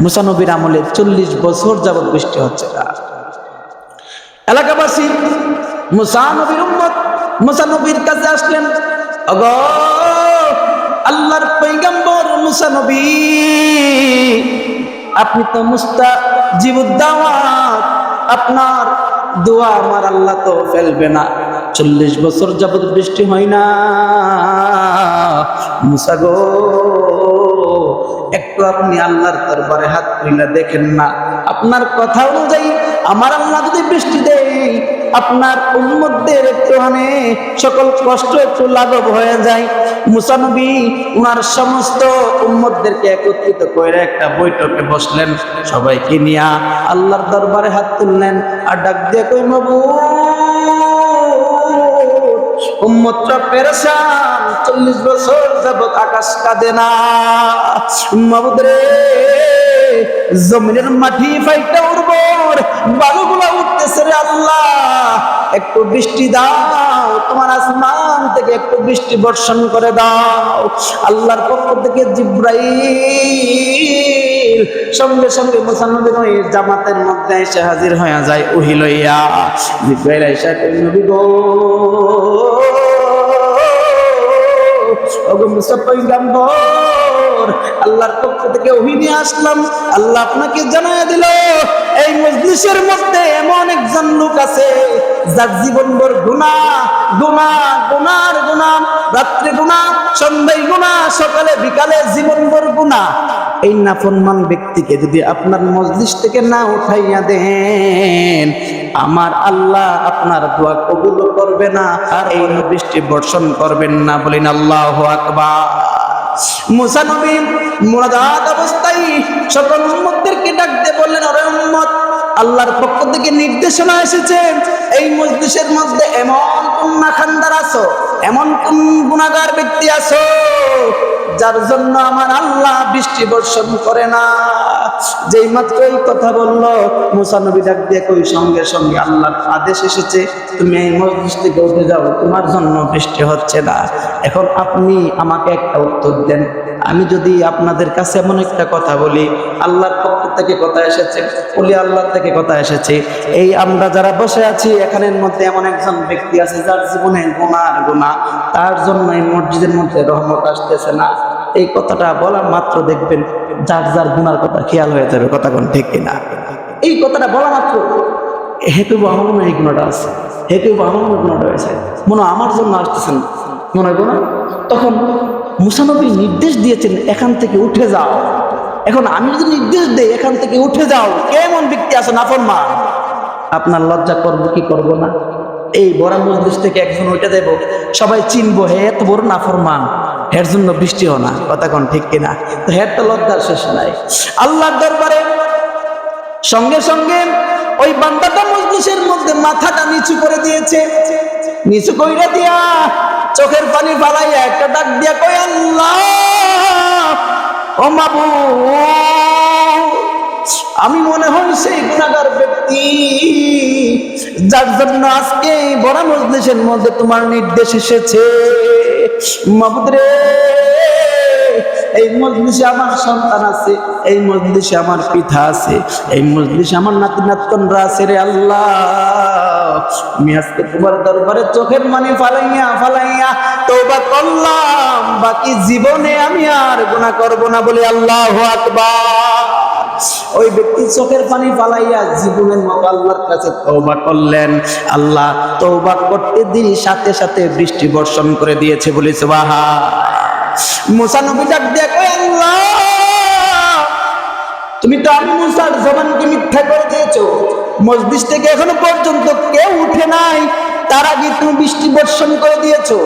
মুসা নবীর আমলে 40 বছর যাবত বৃষ্টি হচ্ছে না। এলাকাবাসী মুসা নবীর উম্মত মুসা নবীর কাছে আসলেন, ওগো আল্লাহর পয়গম্বর মুসা নবী, আপনি তো মুস্তাজিবুদ দাওয়াত, আপনার দোয়া আমার আল্লাহ তো ফেলবে না। 40 বছর যাবত বৃষ্টি হয় না। মুসা গো, একটু আপনি আল্লাহর দরবারে হাত তুলে দেখেন না। আপনার কথা অনুযায়ী আমার আল্লাহ যদি বৃষ্টি দেয়, আপনার উম্মতদের একটুখানি সকল কষ্ট একটু লাঘব হয়ে যায়। মুসা নবী উনার সমস্ত উম্মতদেরকে একত্রিত করে একটা বৈঠকে বসলেন, সবাইকে নিয়ে আল্লাহর দরবারে হাত তুললেন আর ডাক দিয়ে কই, উম্মতরা পেরেশান, 40 বছর যাবত আকাশ কাঁদে না। মাবুদ রে, জমিনের মাটি ফাইটা উর্বর, বালুগুলা উঠতেছে রে আল্লাহ, একটু বৃষ্টি দাও, তোমার আসমান থেকে একটু বৃষ্টি বর্ষণ করে দাও। আল্লাহর পক্ষ থেকে জিবরাইল সঙ্গে সঙ্গে মুসা নবীর ওই জামাতের মধ্যে এসে হাজির হয়ে যায় ওহী লইয়া। জিবরাইল আয়েশা কই, নবী গো, ওগো মুসা পয়গম্বর, আল্লাহর পক্ষ থেকে ওহী নিয়ে আসলাম। আল্লাহ আপনাকে জানায় দিল, এই মজলিসের মধ্যে এমন একজন লোক আছে যার জীবনভর গুনাহ, রাত্রে গুনাহ, সন্ধ্যায় গুনাহ, সকালে বিকালে জীবনভর গুনাহ। এই নাফরমান ব্যক্তিকে যদি আপনার মজলিস থেকে না উঠাইয়া দেন, আমার আল্লাহ আপনার দোয়া কবুল করবে না আর এই বৃষ্টি বর্ষণ করবেন না। বলেন আল্লাহু আকবার। মুসা নবী মুনাজাত অবস্থায় সকল উম্মতদেরকে ডাক দিয়ে বললেন, ওরে উম্মত, আল্লাহর পক্ষ থেকে নির্দেশনা এসেছে, এই মজলিসের মধ্যে এমন কোন নাখানদার আছো, এমন কোন গুনাহগার ব্যক্তি আছো যার জন্য আমার আল্লাহ বৃষ্টি বর্ষণ করে না। যেই মাত্র এই কথা বলল, মুসা নবী ডাক দিয়ে কই, সঙ্গে সঙ্গে আল্লাহর আদেশ এসেছে, তুমি এই মজলিস থেকে উঠে যাও, তোমার জন্য বৃষ্টি হচ্ছে না। এখন আপনি আমাকে একটা উত্তর দেন, আমি যদি আপনাদের কাছে এমন একটা কথা বলি, আল্লাহর পক্ষ থেকে কথা এসেছে, বলি আল্লাহ থেকে কথা এসেছে, এই আমরা যারা বসে আছি এখানের মধ্যে এমন একজন ব্যক্তি আছে যার জীবনে গুনাহ, তার জন্য এই মসজিদের মধ্যে রহমত আসতেছে না। এই কথাটা বলা মাত্র দেখবেন যার যার গুনার কথা খেয়াল হয়ে যাবে। কথা কোন ঠিক কিনা? এই কথাটা বলা মাত্র হেতু আমার মনে এই গুণাটা আছে, হেতু আমার মনে গুণাটা হয়েছে, মনে আমার জন্য আসতেছেন মনে গুণা। তখন মুসা নবী নির্দেশ দিয়েছেন, এখান থেকে উঠে যাও। এখন আমি যদি নির্দেশ দেই এখান থেকে উঠে যাও, কেমন ব্যক্তি আছে নাফরমান, আপনার লজ্জা করবো কি করবো না? এই বড় মজলিস থেকে একজন ওইটা দেব, সবাই চিনবো হে এত বড় নাফরমান, এর জন্য বৃষ্টি হয় না। কথা কোন ঠিক কিনা? তো হের তো লজ্জার শেষ নাই। আল্লাহর দরবারে সঙ্গে সঙ্গে ওই বান্দাটা মজলিসের মধ্যে মাথাটা নিচু করে দিয়েছে, নিচু কইরা দিয়া চোখের পানি ফালাইয়া একটা ডাক দিয়া কই, আল্লাহ ও মাবুদ, আমি মনে হয় সেই গুনাহগার ব্যক্তি যার জন্য আজকে বড় মজলিসের মধ্যে তোমার নির্দেশ এসেছে। মাবুদ রে, এই মজলিসে আমার সন্তান আছে, এই মজলিসে আমার পিতা আছে, এই মজলিসে আমার নাতি নাতনরা আছে রে আল্লাহ, আমি আজকে তোমার দরবারে চোখের পানি ফালাইয়া তওবা করলাম, বাকি জীবনে আমি আর গুনাহ করব না। বলে আল্লাহু আকবার। ওই ব্যক্তি চোখের পানি ফালাইয়া জীবনের মতো আল্লাহর কাছে তওবা করলেন। আল্লাহ তওবা করতে দেরি সাথে সাথে বৃষ্টি বর্ষণ করে দিয়েছে। বলে সুবহান। মুসা নবী ডাক দিয়ে কয়, আল্লাহ তুমি তো আমি মুসার জবানকে মিথ্যা করে দিয়েছো, মজলিস থেকে এখনো পর্যন্ত কেউ উঠে নাই, তার আগে তুমি বৃষ্টি বর্ষণ করে দিয়েছো।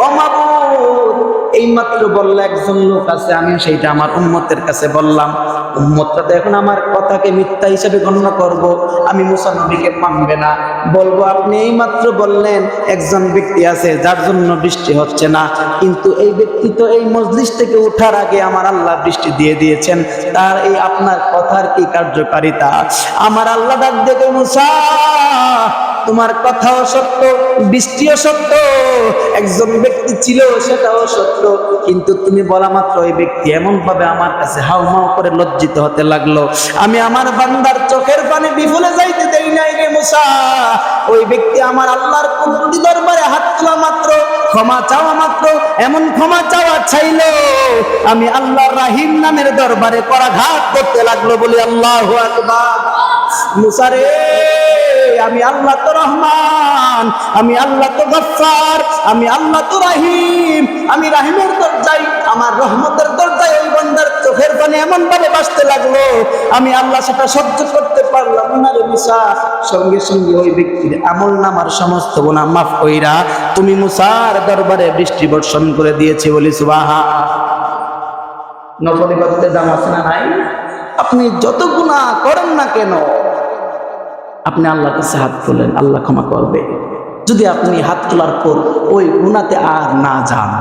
ও মাবুদ, এই মাত্র বললে একজন লোক আছে, আমি সেইটা আমার উম্মতের কাছে বললাম, উম্মতটা তো এখন আমার কথাকে মিথ্যা হিসেবে গণ্য করব, আমি মুসা নবীকে মানবে না, বলবো আপনি এই মাত্র বললেন একজন ব্যক্তি আছে যার জন্য বৃষ্টি হচ্ছে না, কিন্তু এই ব্যক্তি তো এই মজলিস থেকে ওঠার আগে আমার আল্লাহ বৃষ্টি দিয়ে দিয়েছেন, তার এই আপনার কথার কি কার্যকারিতা? আমার আল্লাহ ডাক দেখে, মুসা তোমার কথাও সত্য, বৃষ্টিও সত্য, একজন ব্যক্তি ছিল সেটাও সত্য, কিন্তু তুমি বলা মাত্র ওই ব্যক্তি এমন ভাবে আমার কাছে হাউমাউ করে লজ্জিত হতে লাগলো, আমি আমার বান্দার চোখের পানি বিফলে যাইতে দেই নাই রে মুসা। ওই ব্যক্তি আমার আল্লাহর কুদরতি দরবারে হাত তোলা মাত্র, ক্ষমা চাওয়া মাত্র, এমন ক্ষমা চাওয়া চাইলো, আমি আল্লাহর রাহিম নামের দরবারে করাঘাত করতে লাগলো, বলি আল্লাহু আকবার। মুসা রে, আমি আল্লাহ তো রহমান, আমি আল্লাহ তো গফফার, আমি আল্লাহ তো রাহিম, আমি রাহিমের দরজায়, আমার রহমতের দরজায় ওই বান্দার চোখের পানি এমন ভাবে বাসতে লাগলো, আমি আল্লাহ সেটা সহ্য করতে পারলাম না রে মুসা। সঙ্গে সঙ্গে ওই ব্যক্তির আমল নামার সমস্ত গুনাহ মাফ কইরা তুমি মুসার দরবারে বৃষ্টি বর্ষণ করে দিয়েছি, বলি সুবহান। নফল ইবাদতের দাম আছে না নাই? আপনি যত গুনাহ করেন না কেন, আপনি আল্লাহর কাছে হাত তোলেন, আল্লাহ ক্ষমা করবে, যদি আপনি হাত তোলার পর ওই গুনাতে আর না যান।